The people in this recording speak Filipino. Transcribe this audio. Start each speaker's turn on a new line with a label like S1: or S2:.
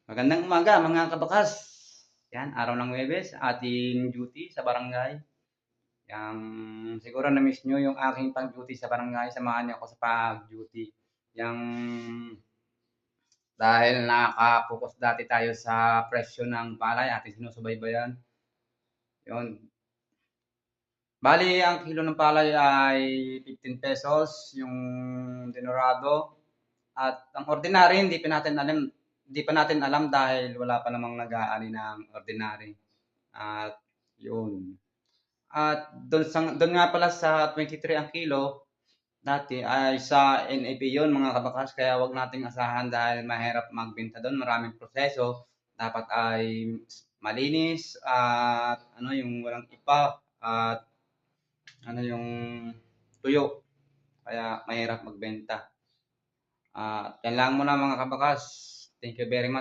S1: Magandang umaga mga kabakas. Yan, araw ng Huwebes, ating duty sa barangay. Yang siguro na-miss nyo yung aking pag-duty sa barangay, samahan niyo ako sa pag-duty. Yang dahil nakapokus dati tayo sa presyo ng palay, ating sinusubaybayan. Yun. Bali, ang kilo ng palay ay 15 pesos, yung dinorado. At ang ordinary, hindi pa natin alam dahil wala pa namang nag-aani ng ordinary. At yun. At doon nga pala sa 23 ang kilo, dati ay sa NAP yun mga kabakas, kaya wag nating asahan dahil mahirap magbenta doon, maraming proseso. Dapat ay malinis at ano yung walang ipa at ano yung tuyo. Kaya mahirap magbenta. Yan lang muna mga kabakas. Thank you very much.